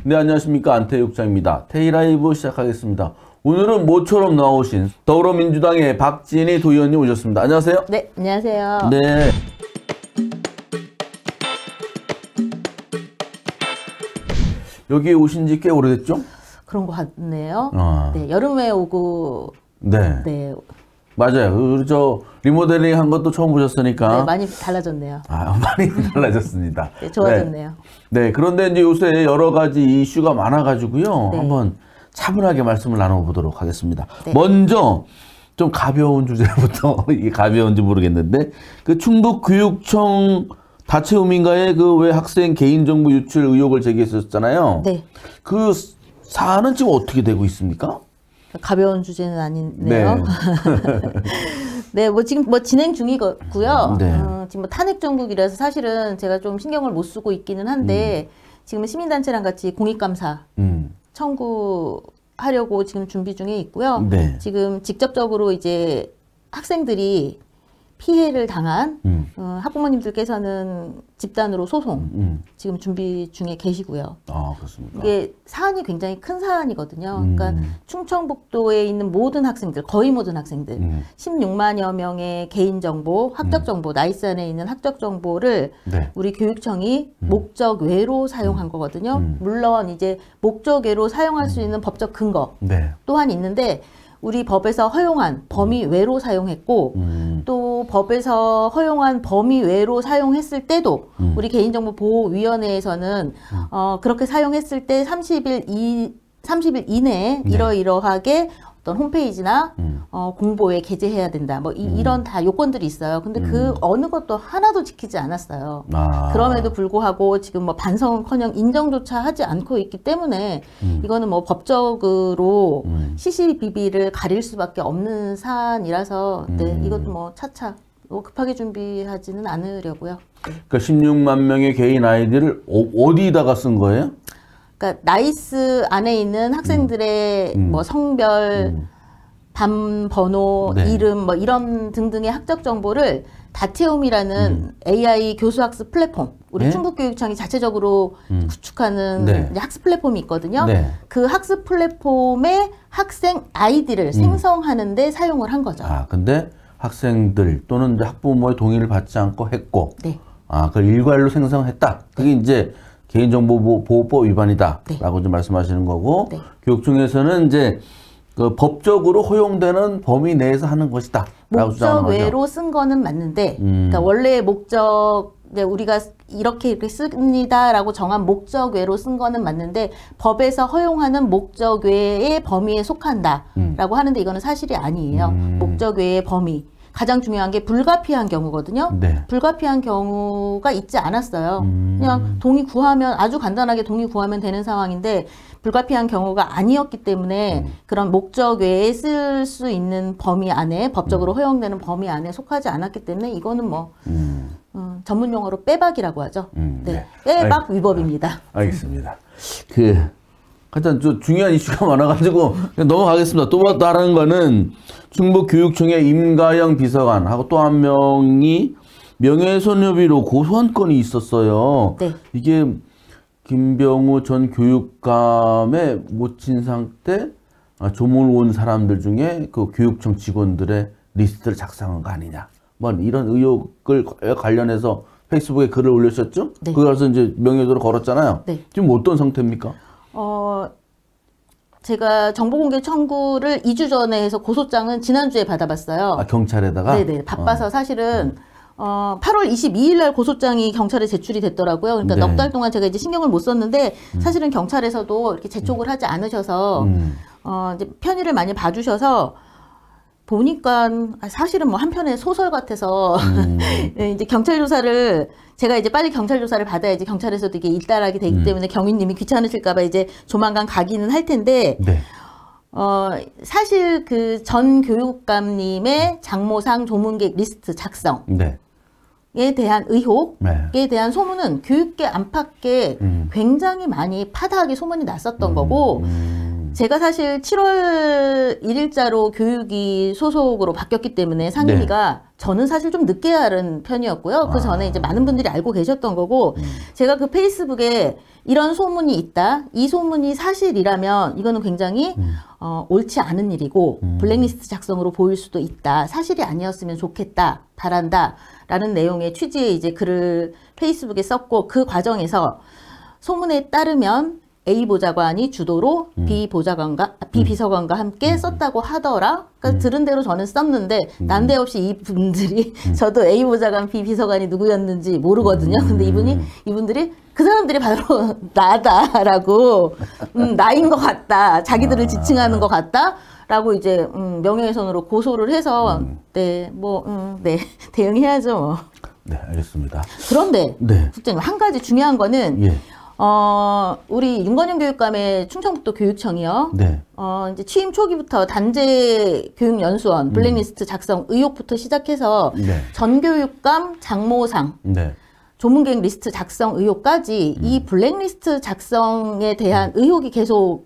네, 안녕하십니까. 안태육장입니다. 테이라이브 시작하겠습니다. 오늘은 모처럼 나오신 더불어민주당의 박진희 도의원님 오셨습니다. 안녕하세요. 네, 안녕하세요. 네. 여기 오신 지 꽤 오래됐죠? 그런 것 같네요. 아. 네, 여름에 오고. 네. 네. 맞아요. 그저 리모델링 한 것도 처음 보셨으니까. 네, 많이 달라졌네요. 아, 많이 달라졌습니다. 네, 좋아졌네요. 네. 네, 그런데 이제 요새 여러 가지 이슈가 많아가지고요. 네. 한번 차분하게 말씀을 나눠보도록 하겠습니다. 네. 먼저 좀 가벼운 주제부터 이게 가벼운지 모르겠는데 그 충북교육청 다채움인가에 그 왜 학생 개인정보 유출 의혹을 제기했었잖아요. 네. 그 사안은 지금 어떻게 되고 있습니까? 가벼운 주제는 아니네요. 네. 네, 뭐 지금 뭐 진행 중이고요. 네. 지금 뭐 탄핵 정국이라서 사실은 제가 좀 신경을 못 쓰고 있기는 한데 지금은 시민단체랑 같이 공익감사 청구하려고 지금 준비 중에 있고요. 네. 지금 직접적으로 이제 학생들이 피해를 당한 학부모님들께서는 집단으로 소송 지금 준비 중에 계시고요. 아, 그렇습니까? 이게 사안이 굉장히 큰 사안이거든요. 그러니까 충청북도에 있는 모든 학생들, 거의 모든 학생들, 16만여 명의 개인정보, 학적정보, 나이스 안에 있는 학적정보를 네. 우리 교육청이 목적 외로 사용한 거거든요. 물론 이제 목적 외로 사용할 수 있는 법적 근거 네. 또한 있는데 우리 법에서 허용한 범위 외로 사용했고 또 법에서 허용한 범위 외로 사용했을 때도 우리 개인정보보호위원회에서는 그렇게 사용했을 때 30일 이내에 네. 이러이러하게 어떤 홈페이지나 공보에 게재해야 된다. 뭐 이런 다 요건들이 있어요. 근데 그 어느 것도 하나도 지키지 않았어요. 아. 그럼에도 불구하고 지금 뭐 반성은커녕 인정조차 하지 않고 있기 때문에 이거는 뭐 법적으로 시시비비를 가릴 수밖에 없는 사안이라서 네, 이것도 뭐 차차 뭐 급하게 준비하지는 않으려고요. 네. 그러니까 16만 명의 개인 아이디를 어디다가 쓴 거예요? 그러니까 나이스 안에 있는 학생들의 뭐 성별, 반 번호, 네. 이름 뭐 이런 등등의 학적 정보를 다채움이라는 AI 교수학습 플랫폼, 우리 네? 충북교육청이 자체적으로 구축하는 네. 이제 학습 플랫폼이 있거든요. 네. 그 학습 플랫폼에 학생 아이디를 생성하는 데 사용을 한 거죠. 아, 근데 학생들 또는 이제 학부모의 동의를 받지 않고 했고, 네. 아, 그걸 일괄로 생성했다. 그게 이제 개인정보보호법 위반이다라고 좀 말씀하시는 거고, 네. 교육청에서는 이제 그 법적으로 허용되는 범위 내에서 하는 것이다. 목적 외로 쓴 거는 맞는데, 그러니까 원래 목적, 이제 우리가 이렇게 씁니다라고 정한 목적 외로 쓴 거는 맞는데, 법에서 허용하는 목적 외의 범위에 속한다라고 하는데 이거는 사실이 아니에요. 목적 외의 범위. 가장 중요한 게 불가피한 경우거든요. 네. 불가피한 경우가 있지 않았어요. 그냥 동의 구하면, 아주 간단하게 동의 구하면 되는 상황인데 불가피한 경우가 아니었기 때문에 그런 목적 외에 쓸 수 있는 범위 안에, 법적으로 허용되는 범위 안에 속하지 않았기 때문에 이거는 뭐 전문 용어로 빼박이라고 하죠. 네. 빼박 위법입니다. 알겠습니다. 하여튼 중요한 이슈가 많아가지고 그냥 넘어가겠습니다. 또 다른 거는 충북교육청의 임가영 비서관하고 또 한 명이 명예훼손협의로 고소한 건이 있었어요. 네. 이게 김병우 전 교육감의 모친 상태 조문 온 사람들 중에 그 교육청 직원들의 리스트를 작성한 거 아니냐. 뭐 이런 의혹을 관련해서 페이스북에 글을 올렸었죠. 네. 그래서 이제 명예훼손을 걸었잖아요. 네. 지금 어떤 상태입니까? 제가 정보공개 청구를 2주 전에 해서 고소장은 지난주에 받아봤어요. 아, 경찰에다가? 네네. 바빠서 사실은 8월 22일 날 고소장이 경찰에 제출이 됐더라고요. 그러니까 네. 넉 달 동안 제가 이제 신경을 못 썼는데 사실은 경찰에서도 이렇게 재촉을 하지 않으셔서 이제 편의를 많이 봐주셔서 보니까 사실은 뭐 한편의 소설 같아서 이제 경찰 조사를 제가 이제 빨리 경찰 조사를 받아야지 경찰에서도 이게 일단하게 되기 때문에 경위님이 귀찮으실까봐 이제 조만간 가기는 할 텐데 네. 사실 그 전 교육감님의 장모상 조문객 리스트 작성에 네. 대한 의혹에 네. 대한 소문은 교육계 안팎에 굉장히 많이 파다하게 소문이 났었던 거고 제가 사실 7월 1일자로 교육위 소속으로 바뀌었기 때문에 상임위가 저는 사실 좀 늦게 알은 편이었고요. 그 전에 이제 많은 분들이 알고 계셨던 거고, 제가 그 페이스북에 이런 소문이 있다, 이 소문이 사실이라면 이거는 굉장히 옳지 않은 일이고 블랙리스트 작성으로 보일 수도 있다, 사실이 아니었으면 좋겠다, 바란다 라는 내용의 취지의 이제 글을 페이스북에 썼고, 그 과정에서 소문에 따르면 A 보좌관이 주도로 B 비서관과 함께 썼다고 하더라. 그러니까 들은 대로 저는 썼는데 난데없이 이 분들이 저도 A 보좌관, B 비서관이 누구였는지 모르거든요. 근데 이분들이 그 사람들이 바로 나다라고, 나인 것 같다, 자기들을 지칭하는 것 같다라고 이제 명예훼손으로 고소를 해서 네 대응해야죠. 뭐. 네, 알겠습니다. 그런데 네. 국장님, 한 가지 중요한 거는 예. 우리 윤건영 교육감의 충청북도 교육청이요. 네. 이제 취임 초기부터 단재 교육연수원 블랙리스트 작성 의혹부터 시작해서 네. 전교육감 장모상 네. 조문계획 리스트 작성 의혹까지 이 블랙리스트 작성에 대한 의혹이 계속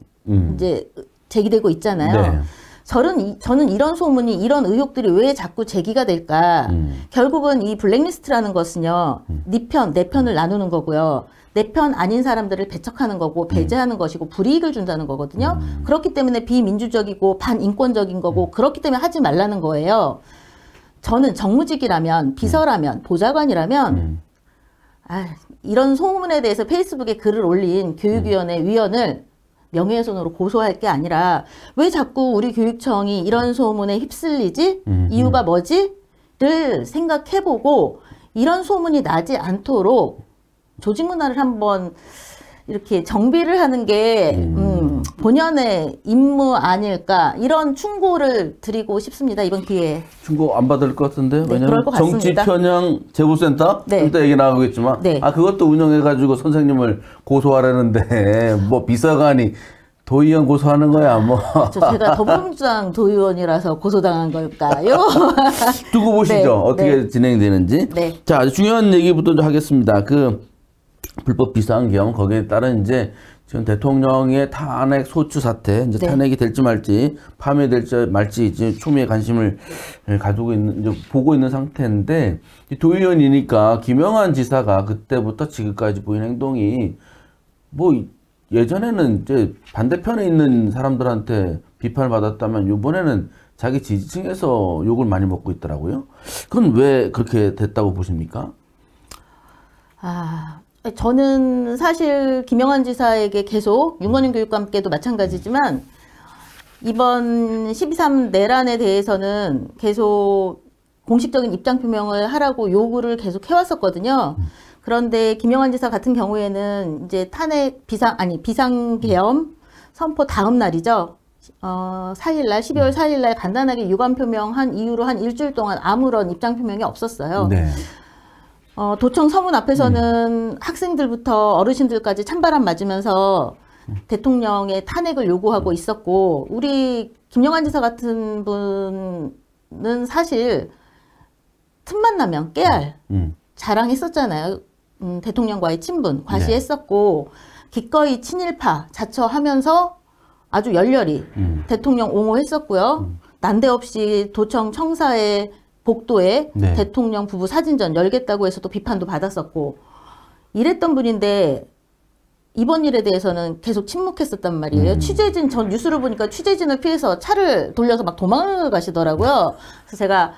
이제 제기되고 있잖아요. 네. 저는 이런 소문이, 이런 의혹들이 왜 자꾸 제기가 될까? 결국은 이 블랙리스트라는 것은요, 네 편, 내 편을 나누는 거고요. 내 편 아닌 사람들을 배척하는 거고 배제하는 것이고 불이익을 준다는 거거든요. 그렇기 때문에 비민주적이고 반인권적인 거고, 그렇기 때문에 하지 말라는 거예요. 저는 정무직이라면, 비서라면, 보좌관이라면 이런 소문에 대해서 페이스북에 글을 올린 교육위원회 위원을 명예훼손으로 고소할 게 아니라 왜 자꾸 우리 교육청이 이런 소문에 휩쓸리지? 이유가 뭐지? 를 생각해보고 이런 소문이 나지 않도록 조직 문화를 한번 이렇게 정비를 하는 게 본연의 임무 아닐까, 이런 충고를 드리고 싶습니다. 이번 기회에. 충고 안 받을 것 같은데? 네, 왜냐면 그럴 것 같습니다. 정치편향 제보센터? 네. 이따 얘기 나오겠지만 네. 그것도 운영해가지고 선생님을 고소하라는데 뭐 비서관이 도의원 고소하는 거야 뭐. 제가 더불어민주당 도의원이라서 고소당한 걸까요? 두고 보시죠. 네, 어떻게 네. 진행되는지. 네. 자, 아주 중요한 얘기부터 좀 하겠습니다. 그 불법 비상경, 거기에 따른 이제 지금 대통령의 탄핵 소추 사태, 이제 네. 탄핵이 될지 말지, 파면될지 말지 이제 초미의 관심을 가지고 있는, 이제 보고 있는 상태인데, 이 도의원이니까 김영한 지사가 그때부터 지금까지 보인 행동이 뭐 예전에는 이제 반대편에 있는 사람들한테 비판을 받았다면 이번에는 자기 지지층에서 욕을 많이 먹고 있더라고요. 그건 왜 그렇게 됐다고 보십니까? 저는 사실 김영한 지사에게 계속, 윤건영 교육감께도 마찬가지지만 이번 12.3 내란에 대해서는 계속 공식적인 입장 표명을 하라고 요구를 계속 해왔었거든요. 그런데 김영한 지사 같은 경우에는 이제 탄핵 비상계엄 선포 다음 날이죠. 4일날, 12월 4일날 간단하게 유감 표명한 이후로 한 일주일 동안 아무런 입장 표명이 없었어요. 네. 도청 서문 앞에서는 학생들부터 어르신들까지 찬바람 맞으면서 대통령의 탄핵을 요구하고 있었고, 우리 김영한 지사 같은 분은 사실 틈만 나면 깨알 자랑했었잖아요. 대통령과의 친분 과시했었고, 기꺼이 친일파 자처하면서 아주 열렬히 대통령 옹호했었고요. 난데없이 도청 청사의 복도에 네. 대통령 부부 사진전 열겠다고 해서 또 비판도 받았었고 이랬던 분인데, 이번 일에 대해서는 계속 침묵했었단 말이에요. 취재진, 전 뉴스를 보니까 취재진을 피해서 차를 돌려서 막 도망을 가시더라고요. 그래서 제가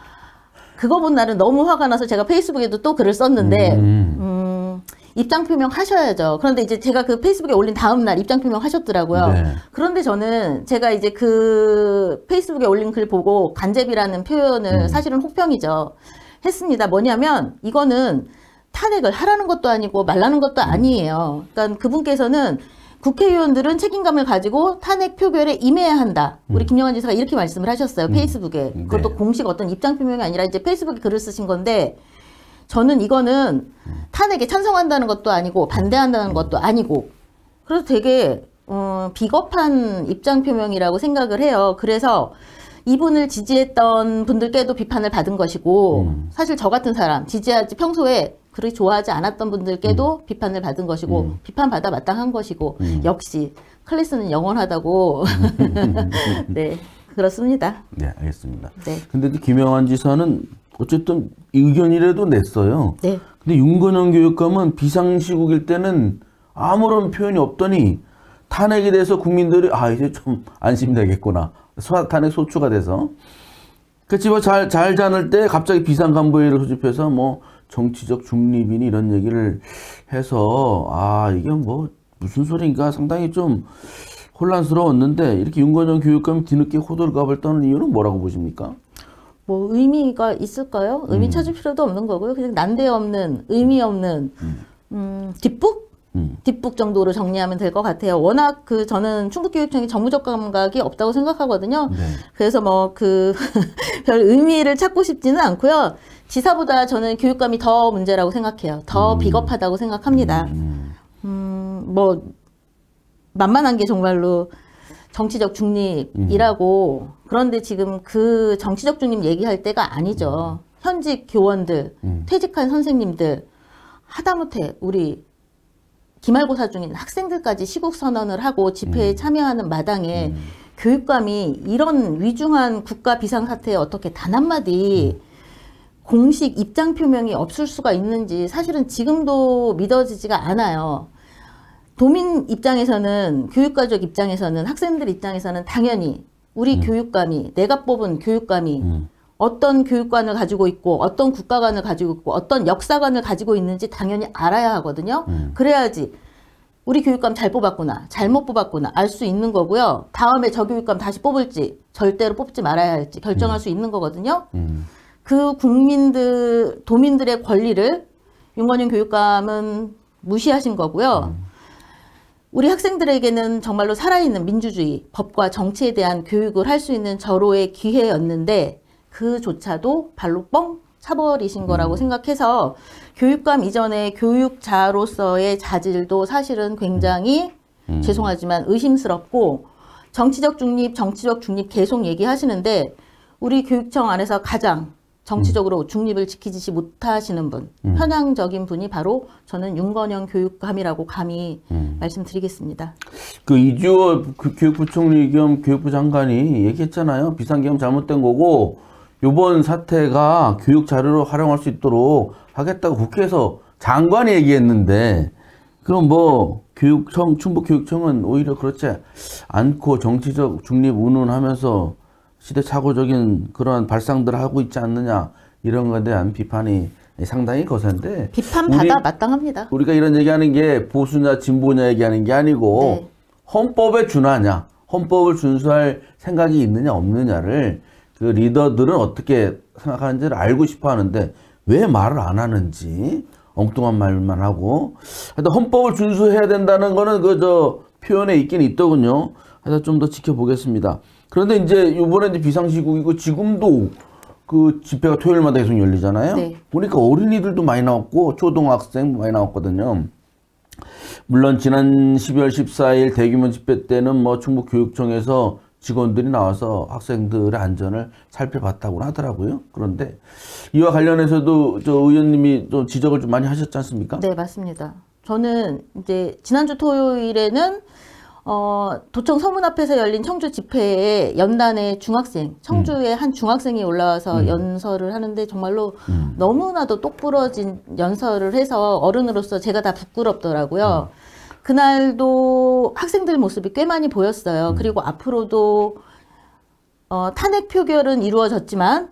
그거 본 날은 너무 화가 나서 제가 페이스북에도 또 글을 썼는데 입장 표명하셔야죠. 그런데 이제 제가 그 페이스북에 올린 다음 날 입장 표명하셨더라고요. 네. 그런데 저는 제가 이제 그 페이스북에 올린 글 보고 간접이라는 표현을 사실은 혹평이죠. 했습니다. 뭐냐면 이거는 탄핵을 하라는 것도 아니고 말라는 것도 아니에요. 그러니까 그분께서는 국회의원들은 책임감을 가지고 탄핵 표결에 임해야 한다. 우리 김영한 지사가 이렇게 말씀을 하셨어요. 페이스북에. 그것도 네. 공식 어떤 입장 표명이 아니라 이제 페이스북에 글을 쓰신 건데, 저는 이거는 탄핵에 찬성한다는 것도 아니고 반대한다는 것도 아니고, 그래서 되게 비겁한 입장 표명이라고 생각을 해요. 그래서 이분을 지지했던 분들께도 비판을 받은 것이고, 사실 저 같은 사람, 평소에 그렇게 좋아하지 않았던 분들께도 비판을 받은 것이고 비판받아 마땅한 것이고 역시 클래스는 영원하다고 네 그렇습니다. 네, 알겠습니다. 네. 근데 이제 김영환 지사는 어쨌든 의견이라도 냈어요. 네. 근데 윤건영 교육감은 비상시국일 때는 아무런 표현이 없더니 탄핵에 대해서 국민들이 이제 좀 안심되겠구나. 탄핵 소추가 돼서. 그치, 뭐 잘 자는 때 갑자기 비상간부회의를 소집해서 뭐 정치적 중립이니 이런 얘기를 해서 이게 뭐 무슨 소리인가 상당히 좀 혼란스러웠는데 이렇게 윤건영 교육감이 뒤늦게 호들갑을 떠는 이유는 뭐라고 보십니까? 뭐 의미가 있을까요? 의미 찾을 필요도 없는 거고요. 그냥 난데없는 의미 없는 뒷북? 뒷북 정도로 정리하면 될 것 같아요. 워낙 저는 충북교육청이 정무적 감각이 없다고 생각하거든요. 네. 그래서 뭐 별 의미를 찾고 싶지는 않고요. 지사보다 저는 교육감이 더 문제라고 생각해요. 더 비겁하다고 생각합니다. 뭐 만만한 게 정말로 정치적 중립이라고 그런데 지금 그 정치적 중립 얘기할 때가 아니죠. 현직 교원들, 퇴직한 선생님들 하다못해 우리 기말고사 중인 학생들까지 시국 선언을 하고 집회에 참여하는 마당에 교육감이 이런 위중한 국가 비상사태에 어떻게 단 한마디 공식 입장 표명이 없을 수가 있는지 사실은 지금도 믿어지지가 않아요. 도민 입장에서는 교육가족 입장에서는 학생들 입장에서는 당연히 우리 교육감이 내가 뽑은 교육감이 어떤 교육관을 가지고 있고 어떤 국가관을 가지고 있고 어떤 역사관을 가지고 있는지 당연히 알아야 하거든요. 그래야지 우리 교육감 잘 뽑았구나 잘못 뽑았구나 알 수 있는 거고요. 다음에 저 교육감 다시 뽑을지 절대로 뽑지 말아야 할지 결정할 수 있는 거거든요. 그 도민들의 권리를 윤건영 교육감은 무시하신 거고요. 우리 학생들에게는 정말로 살아있는 민주주의, 법과 정치에 대한 교육을 할 수 있는 절호의 기회였는데 그조차도 발로 뻥 차버리신 거라고 생각해서 교육감 이전의 교육자로서의 자질도 사실은 굉장히 죄송하지만 의심스럽고 정치적 중립 계속 얘기하시는데 우리 교육청 안에서 가장 정치적으로 중립을 지키지 못하시는 분, 편향적인 분이 바로 저는 윤건영 교육감이라고 감히 말씀드리겠습니다. 이주호 교육부총리 겸 교육부 장관이 얘기했잖아요. 비상계엄 잘못된 거고 이번 사태가 교육 자료로 활용할 수 있도록 하겠다고 국회에서 장관이 얘기했는데 그럼 뭐 충북교육청은 오히려 그렇지 않고 정치적 중립 운운하면서 시대착오적인 그런 발상들을 하고 있지 않느냐 이런 것에 대한 비판이 상당히 거센데 비판받아 마땅합니다. 우리가 이런 얘기하는 게 보수냐 진보냐 얘기하는 게 아니고 네. 헌법에 준하냐 헌법을 준수할 생각이 있느냐 없느냐를 그 리더들은 어떻게 생각하는지를 알고 싶어 하는데 왜 말을 안 하는지 엉뚱한 말만 하고 하여튼 헌법을 준수해야 된다는 거는 표현에 있긴 있더군요. 하여튼 좀 더 지켜보겠습니다. 그런데 이제 이번에 이제 비상시국이고 지금도 그 집회가 토요일마다 계속 열리잖아요. 네. 보니까 어린이들도 많이 나왔고 초등학생 많이 나왔거든요. 물론 지난 12월 14일 대규모 집회 때는 뭐 충북교육청에서 직원들이 나와서 학생들의 안전을 살펴봤다고 하더라고요. 그런데 이와 관련해서도 의원님이 좀 지적을 좀 많이 하셨지 않습니까? 네, 맞습니다. 저는 이제 지난주 토요일에는 도청 서문 앞에서 열린 청주 집회에 연단의 중학생, 청주의 한 중학생이 올라와서 연설을 하는데 정말로 너무나도 똑부러진 연설을 해서 어른으로서 제가 다 부끄럽더라고요. 그날도 학생들 모습이 꽤 많이 보였어요. 그리고 앞으로도 탄핵 표결은 이루어졌지만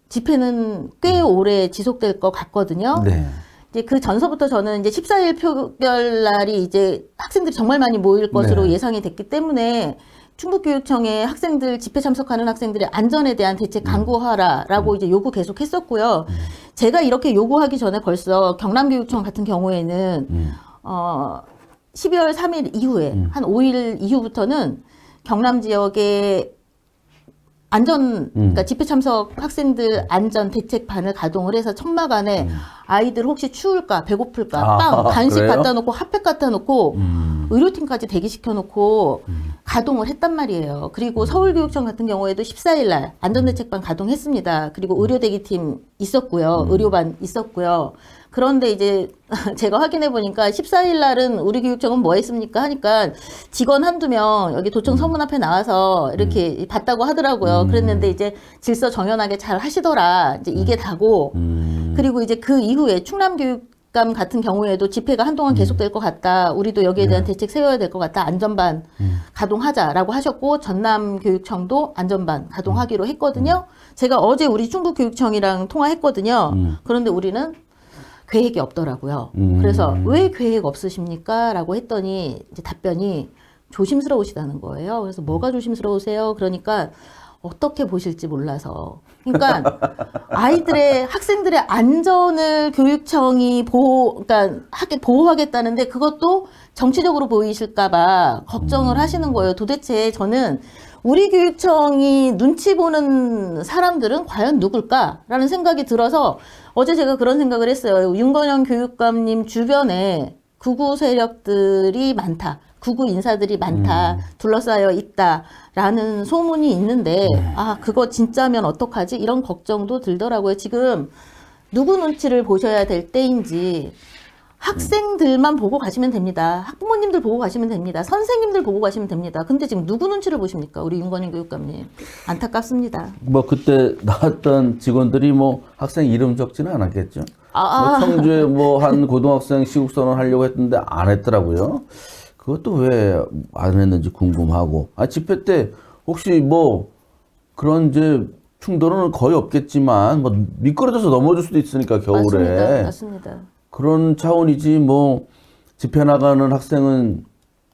집회는 꽤 오래 지속될 것 같거든요. 네. 이제 그 전서부터 저는 이제 14일 표결 날이 이제 학생들이 정말 많이 모일 것으로 네. 예상이 됐기 때문에 충북교육청에 학생들 집회 참석하는 학생들의 안전에 대한 대책 강구하라라고 이제 요구 계속 했었고요. 제가 이렇게 요구하기 전에 벌써 경남교육청 같은 경우에는 12월 3일 이후에 한 5일 이후부터는 경남 지역에 그러니까 집회 참석 학생들 안전 대책반을 가동을 해서 천막안에 아이들 혹시 추울까 배고플까 빵 간식 그래요? 갖다 놓고 핫팩 갖다 놓고 의료팀까지 대기시켜 놓고 가동을 했단 말이에요. 그리고 서울교육청 같은 경우에도 14일 날 안전대책반 가동했습니다. 그리고 의료대기팀 있었고요. 의료반 있었고요. 그런데 이제 제가 확인해 보니까 14일 날은 우리 교육청은 뭐 했습니까? 하니까 직원 한두 명 여기 도청 서문 앞에 나와서 이렇게 봤다고 하더라고요. 그랬는데 이제 질서 정연하게 잘 하시더라. 이제 이게 다고. 그리고 이제 그 이후에 충남교육감 같은 경우에도 집회가 한동안 계속될 것 같다. 우리도 여기에 대한 대책 세워야 될 것 같다. 안전반 가동하자라고 하셨고 전남교육청도 안전반 가동하기로 했거든요. 제가 어제 우리 충북교육청이랑 통화했거든요. 그런데 우리는 계획이 없더라고요. 그래서 왜 계획 없으십니까? 라고 했더니 이제 답변이 조심스러우시다는 거예요. 그래서 뭐가 조심스러우세요? 그러니까 어떻게 보실지 몰라서. 그러니까 아이들의 학생들의 안전을 교육청이 그러니까 보호하겠다는데 그것도 정치적으로 보이실까봐 걱정을 하시는 거예요. 도대체 저는 우리 교육청이 눈치 보는 사람들은 과연 누굴까라는 생각이 들어서 어제 제가 그런 생각을 했어요. 윤건영 교육감님 주변에 극우 세력들이 많다. 극우 인사들이 많다. 둘러싸여 있다라는 소문이 있는데 아 그거 진짜면 어떡하지? 이런 걱정도 들더라고요. 지금 누구 눈치를 보셔야 될 때인지 학생들만 보고 가시면 됩니다. 학부모님들 보고 가시면 됩니다. 선생님들 보고 가시면 됩니다. 근데 지금 누구 눈치를 보십니까? 우리 윤건영 교육감님. 안타깝습니다. 뭐 그때 나왔던 직원들이 뭐 학생 이름 적지는 않았겠죠. 뭐 청주에 뭐 한 고등학생 시국선언 하려고 했는데 안 했더라고요. 그것도 왜 안 했는지 궁금하고. 집회 때 혹시 뭐 그런 이제 충돌은 거의 없겠지만 뭐 미끄러져서 넘어질 수도 있으니까 겨울에. 맞습니다. 그런 차원이지 뭐 집회 나가는 학생은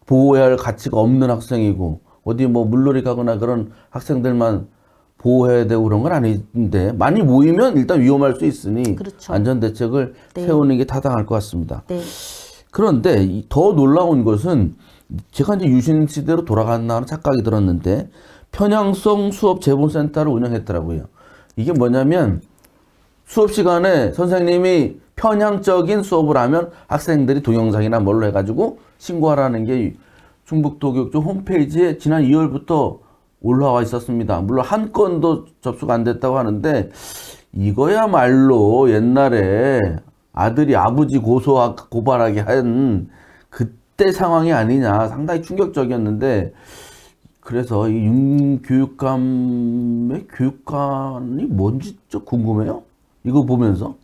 보호해야 할 가치가 없는 학생이고 어디 뭐 물놀이 가거나 그런 학생들만 보호해야 되고 그런 건 아닌데 많이 모이면 일단 위험할 수 있으니 그렇죠. 안전대책을 세우는 게 타당할 것 같습니다. 네. 그런데 더 놀라운 것은 제가 이제 유신 시대로 돌아갔나 하는 착각이 들었는데 편향성 수업 재본센터를 운영했더라고요. 이게 뭐냐면 수업 시간에 선생님이 편향적인 수업을 하면 학생들이 동영상이나 뭘로 해가지고 신고하라는 게 충북도교육청 홈페이지에 지난 2월부터 올라와 있었습니다. 물론 한 건도 접수가 안 됐다고 하는데 이거야말로 옛날에 아들이 아버지 고발하게 한 그때 상황이 아니냐 상당히 충격적이었는데 그래서 이 윤교육감의 교육관이 뭔지 좀 궁금해요. 이거 보면서.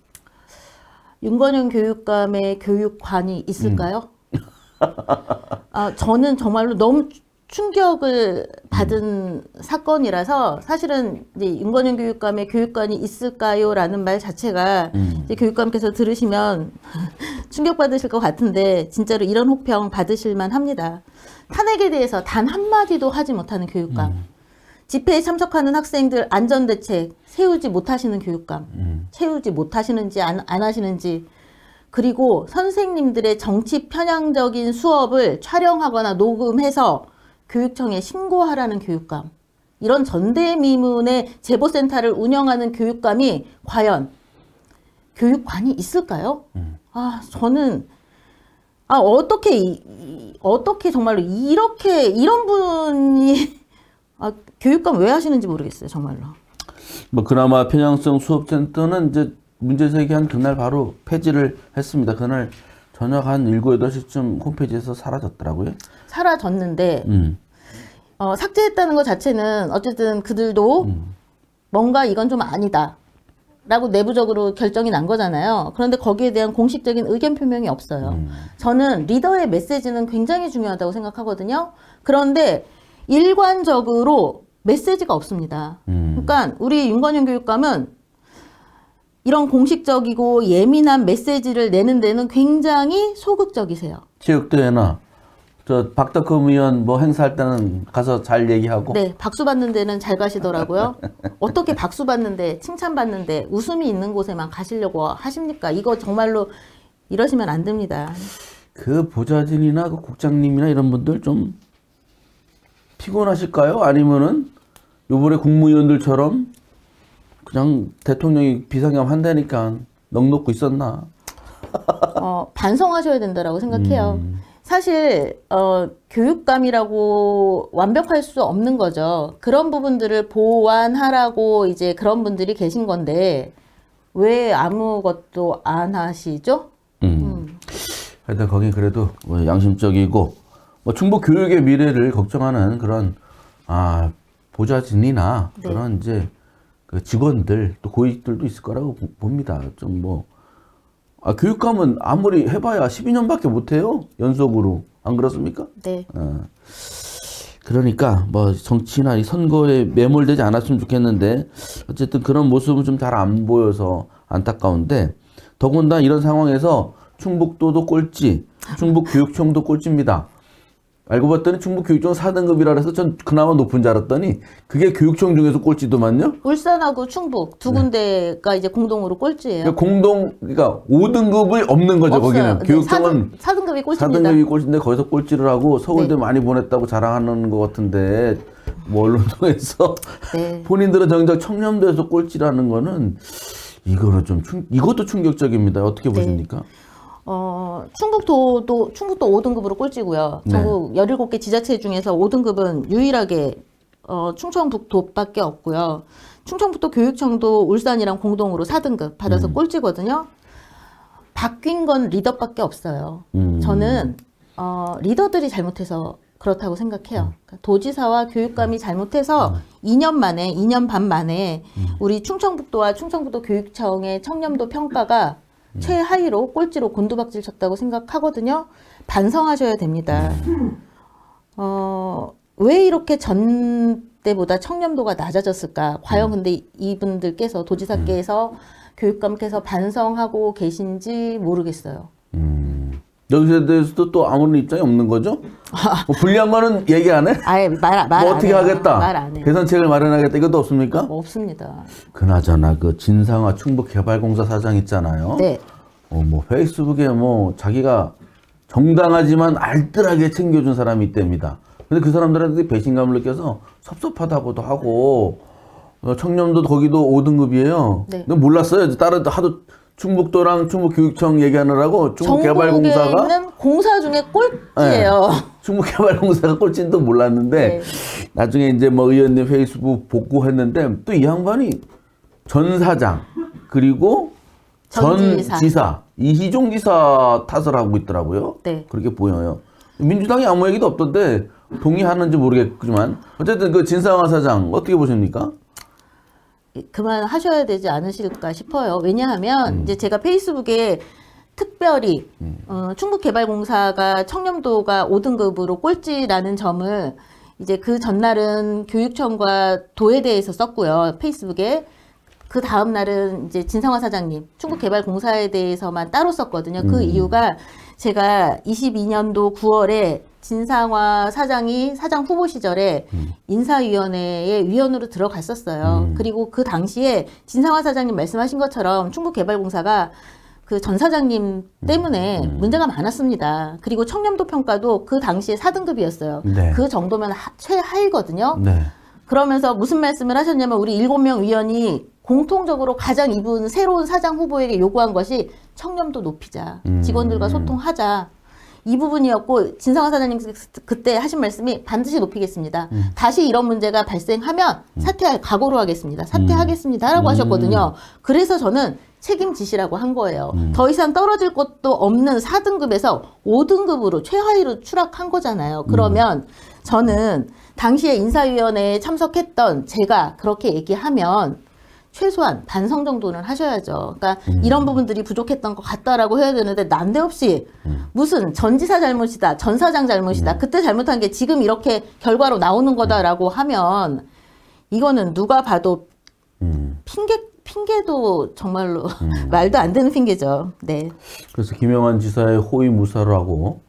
윤건영 교육감의 교육관이 있을까요? 저는 정말로 너무 충격을 받은 사건이라서 사실은 이제 윤건영 교육감의 교육관이 있을까요? 라는 말 자체가 이제 교육감께서 들으시면 충격받으실 것 같은데 진짜로 이런 혹평 받으실만 합니다. 탄핵에 대해서 단 한마디도 하지 못하는 교육감. 집회에 참석하는 학생들 안전대책 세우지 못하시는 교육감. 세우지 못하시는지 안 하시는지. 그리고 선생님들의 정치 편향적인 수업을 촬영하거나 녹음해서 교육청에 신고하라는 교육감. 이런 전대미문의 제보센터를 운영하는 교육감이 과연 교육관이 있을까요? 저는 어떻게 정말로 이런 분이 교육감 왜 하시는지 모르겠어요, 정말로. 뭐 그나마 편향성 수업센터는 이제 문제 제기한 그날 바로 폐지를 했습니다. 그날 저녁 한 7, 8시쯤 홈페이지에서 사라졌더라고요. 사라졌는데 삭제했다는 것 자체는 어쨌든 그들도 뭔가 이건 좀 아니다 라고 내부적으로 결정이 난 거잖아요. 그런데 거기에 대한 공식적인 의견 표명이 없어요. 저는 리더의 메시지는 굉장히 중요하다고 생각하거든요. 그런데 일관적으로 메시지가 없습니다. 그러니까 우리 윤건영 교육감은 이런 공식적이고 예민한 메시지를 내는 데는 굉장히 소극적이세요. 체육대회나 저 박덕흠 의원 뭐 행사할 때는 가서 잘 얘기하고. 네, 박수 받는 데는 잘 가시더라고요. 어떻게 박수 받는데 칭찬 받는데 웃음이 있는 곳에만 가시려고 하십니까? 이거 정말로 이러시면 안 됩니다. 그 보좌진이나 그 국장님이나 이런 분들 좀 피곤하실까요? 아니면은 요번에 국무위원들처럼 그냥 대통령이 비상겸 한다니까 넋 놓고 있었나? 반성하셔야 된다라고 생각해요. 사실 교육감이라고 완벽할 수 없는 거죠. 그런 부분들을 보완하라고 이제 그런 분들이 계신 건데 왜 아무것도 안 하시죠? 하여튼 거긴 그래도 뭐 양심적이고 뭐 충북 교육의 미래를 걱정하는 그런 보좌진이나 네. 그런 이제 그 직원들 또 고위직들도 있을 거라고 봅니다. 좀 뭐 교육감은 아무리 해봐야 12년밖에 못해요 연속으로 안 그렇습니까? 네. 그러니까 뭐 정치나 이 선거에 매몰되지 않았으면 좋겠는데 어쨌든 그런 모습은 좀 잘 안 보여서 안타까운데 더군다나 이런 상황에서 충북도도 꼴찌, 충북교육청도 꼴찌입니다. 알고 봤더니 충북교육청 4등급이라 해서 전 그나마 높은 줄 알았더니 그게 교육청 중에서 꼴찌더만요. 울산하고 충북 두 군데가 이제 공동으로 꼴찌예요. 그러니까 5등급이 없는 거죠. 없어요. 거기는 네, 교육청은 4등급이 꼴찌입니다. 4등급이 꼴찌인데 거기서 꼴찌를 하고 서울대 네. 많이 보냈다고 자랑하는 것 같은데 뭐 언론 통해서 네. 본인들은 정작 청렴도에서 꼴찌라는 거는 이거는 좀 이것도 충격적입니다. 어떻게 보십니까? 충북도 5등급으로 꼴찌고요. 네. 전국 17개 지자체 중에서 5등급은 유일하게 충청북도밖에 없고요. 충청북도 교육청도 울산이랑 공동으로 4등급 받아서 꼴찌거든요. 바뀐 건 리더밖에 없어요. 저는 리더들이 잘못해서 그렇다고 생각해요. 그러니까 도지사와 교육감이 잘못해서 2년 반 만에 우리 충청북도와 충청북도 교육청의 청렴도 평가가 최하위로 꼴찌로 곤두박질 쳤다고 생각하거든요. 반성하셔야 됩니다. 왜 이렇게 전 때보다 청렴도가 낮아졌을까? 과연 근데 이분들께서 도지사께서 교육감께서 반성하고 계신지 모르겠어요. 여기에 대해서도 또 아무런 입장이 없는 거죠? 뭐 불리한 거는 얘기 안 해? 아예 말 뭐 어떻게 하겠다? 말 안 해요. 개선책을 마련하겠다 이것도 없습니까? 뭐 없습니다. 그나저나 그 진상화 충북개발공사 사장 있잖아요. 네. 뭐 페이스북에 뭐 자기가 정당하지만 알뜰하게 챙겨준 사람이 있답니다. 근데 그 사람들한테 배신감을 느껴서 섭섭하다고도 하고 청렴도 거기도 5등급이에요. 네. 근데 몰랐어요. 다른 하도 충북도랑 충북교육청 얘기하느라고 충북개발공사가 전국에 있는 공사 중에 꼴찌예요. 충북개발공사가 꼴찌인도 몰랐는데 네. 나중에 이제 뭐 의원님 페이스북 복구했는데 또 이 양반이 전 사장 그리고 전 지사 이희종 지사 탓을 하고 있더라고요. 네. 그렇게 보여요. 민주당이 아무 얘기도 없던데 동의하는지 모르겠지만 어쨌든 그 진상화 사장 어떻게 보십니까? 그만하셔야 되지 않으실까 싶어요. 왜냐하면 이제 제가 페이스북에 특별히 충북개발공사가 청렴도가 5등급으로 꼴찌라는 점을 이제 그 전날은 교육청과 도에 대해서 썼고요. 페이스북에. 그 다음 날은 이제 진상화 사장님, 충북개발공사에 대해서만 따로 썼거든요. 그 이유가 제가 22년도 9월에 진상화 사장이 사장 후보 시절에 인사위원회의 위원으로 들어갔었어요. 그리고 그 당시에 진상화 사장님 말씀하신 것처럼 충북개발공사가 그 전 사장님 때문에 문제가 많았습니다. 그리고 청렴도 평가도 그 당시에 4등급이었어요. 네. 그 정도면 최하위거든요. 네. 그러면서 무슨 말씀을 하셨냐면 우리 7명 위원이 공통적으로 가장 이분 새로운 사장 후보에게 요구한 것이 청렴도 높이자. 직원들과 소통하자. 이 부분이었고 진상화 사장님 그때 하신 말씀이 반드시 높이겠습니다. 다시 이런 문제가 발생하면 사퇴할 각오로 하겠습니다. 사퇴하겠습니다라고 하셨거든요. 그래서 저는 책임지시라고 한 거예요. 더 이상 떨어질 것도 없는 4등급에서 5등급으로 최하위로 추락한 거잖아요. 그러면 저는 당시에 인사위원회에 참석했던 제가 그렇게 얘기하면 최소한 반성 정도는 하셔야죠. 그러니까 이런 부분들이 부족했던 것 같다라고 해야 되는데 난데없이 무슨 전 지사 잘못이다, 전 사장 잘못이다. 그때 잘못한 게 지금 이렇게 결과로 나오는 거다라고 하면 이거는 누가 봐도 핑계도 정말로 말도 안 되는 핑계죠. 네. 그래서 김영환 지사의 호위무사라고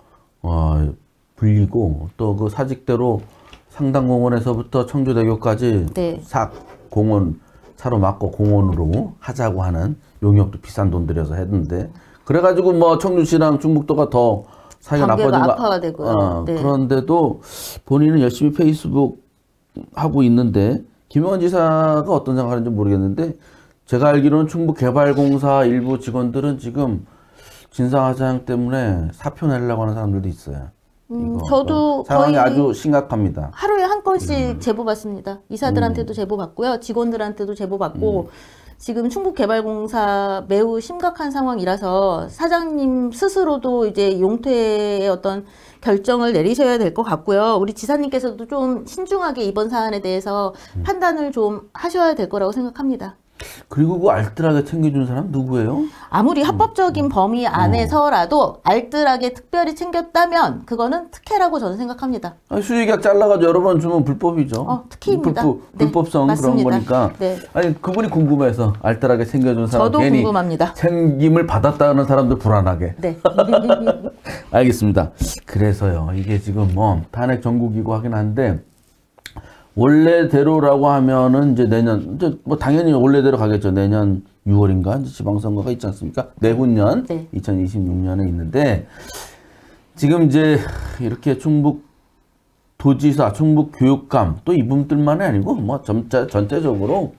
불리고 또 그 사직대로 상당공원에서부터 청주대교까지 네. 싹 공원 차로 막고 공원으로 하자고 하는 용역도 비싼 돈 들여서 했는데 그래가지고 뭐 청주시랑 충북도가 더 사이가 관계가 나빠진 악화가 되고요. 네. 그런데도 본인은 열심히 페이스북 하고 있는데 김영환 지사가 어떤 생각하는지 모르겠는데 제가 알기로는 충북개발공사 일부 직원들은 지금 진상화 사장 때문에 사표 내려고 하는 사람들도 있어요. 저도 상황이 거의 아주 심각합니다. 하루에 한 건씩 제보 받습니다. 이사들한테도 제보 받고요. 직원들한테도 제보 받고 지금 충북개발공사 매우 심각한 상황이라서 사장님 스스로도 이제 용퇴의 어떤 결정을 내리셔야 될 것 같고요. 우리 지사님께서도 좀 신중하게 이번 사안에 대해서 판단을 좀 하셔야 될 거라고 생각합니다. 그리고 그 알뜰하게 챙겨준 사람 누구예요? 아무리 합법적인 범위 안에서라도 알뜰하게 특별히 챙겼다면 그거는 특혜라고 저는 생각합니다. 아니, 수익액 잘라가지고 여러 번 주면 불법이죠. 특혜입니다. 불법성 네, 그런 맞습니다. 거니까. 네. 아니 그분이 궁금해서 알뜰하게 챙겨준 사람 저도 괜히 궁금합니다. 챙김을 받았다는 사람도 불안하게. 네. 알겠습니다. 그래서요 이게 지금 뭐 탄핵 정국이고 하긴 한데 원래대로라고 하면은 이제 내년 이제 뭐 당연히 원래대로 가겠죠. 내년 6월인가 이제 지방선거가 있지 않습니까? 내후년 네. 2026년에 있는데 지금 이제 이렇게 충북 도지사, 충북 교육감 또 이분들만이 아니고 뭐 전체적으로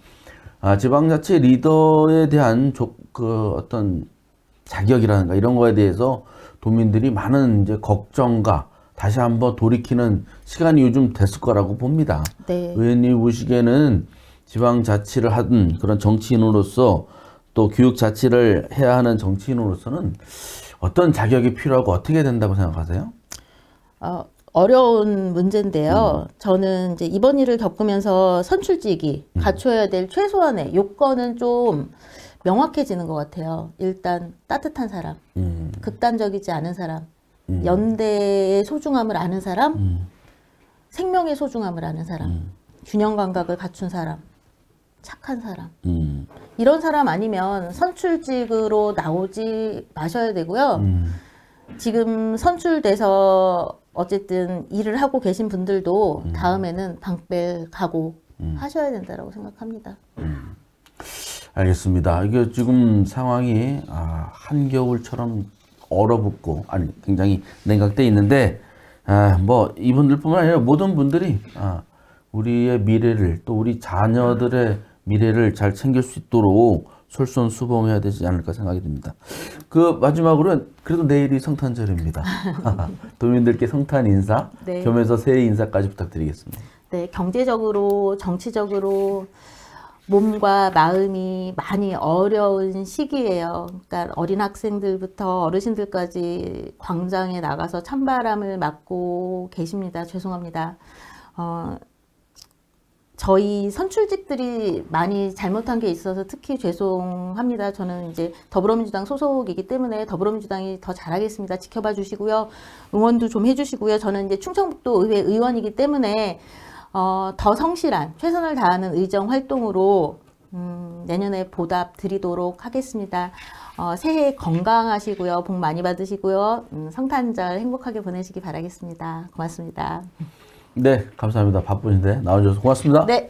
지방자치 리더에 대한 그 어떤 자격이라든가 이런 거에 대해서 도민들이 많은 이제 걱정과 다시 한번 돌이키는 시간이 요즘 됐을 거라고 봅니다. 네. 의원님 보시기에는 지방자치를 하던 그런 정치인으로서 또 교육자치를 해야 하는 정치인으로서는 어떤 자격이 필요하고 어떻게 된다고 생각하세요? 어려운 문제인데요. 저는 이제 이번 일을 겪으면서 선출직이 갖춰야 될 최소한의 요건은 좀 명확해지는 것 같아요. 일단 따뜻한 사람, 극단적이지 않은 사람, 연대의 소중함을 아는 사람, 생명의 소중함을 아는 사람, 균형 감각을 갖춘 사람, 착한 사람. 이런 사람 아니면 선출직으로 나오지 마셔야 되고요. 지금 선출돼서 어쨌든 일을 하고 계신 분들도 다음에는 방뺄 각오 하셔야 된다고 생각합니다. 알겠습니다. 이게 지금 상황이 한겨울처럼 얼어붙고 아니 굉장히 냉각돼 있는데 뭐 이분들뿐만 아니라 모든 분들이 우리의 미래를 또 우리 자녀들의 미래를 잘 챙길 수 있도록 솔선수범해야 되지 않을까 생각이 듭니다. 그 마지막으로 그래도 내일이 성탄절입니다. 도민들께 성탄 인사, 네. 겸해서 새해 인사까지 부탁드리겠습니다. 네, 경제적으로, 정치적으로 몸과 마음이 많이 어려운 시기예요. 그러니까 어린 학생들부터 어르신들까지 광장에 나가서 찬바람을 맞고 계십니다. 죄송합니다. 저희 선출직들이 많이 잘못한 게 있어서 특히 죄송합니다. 저는 이제 더불어민주당 소속이기 때문에 더불어민주당이 더 잘하겠습니다. 지켜봐 주시고요. 응원도 좀 해주시고요. 저는 이제 충청북도 의회 의원이기 때문에 더 성실한 최선을 다하는 의정 활동으로 내년에 보답 드리도록 하겠습니다. 새해 건강하시고요. 복 많이 받으시고요. 성탄절 행복하게 보내시기 바라겠습니다. 고맙습니다. 네, 감사합니다. 바쁘신데 나와주셔서 고맙습니다. 네.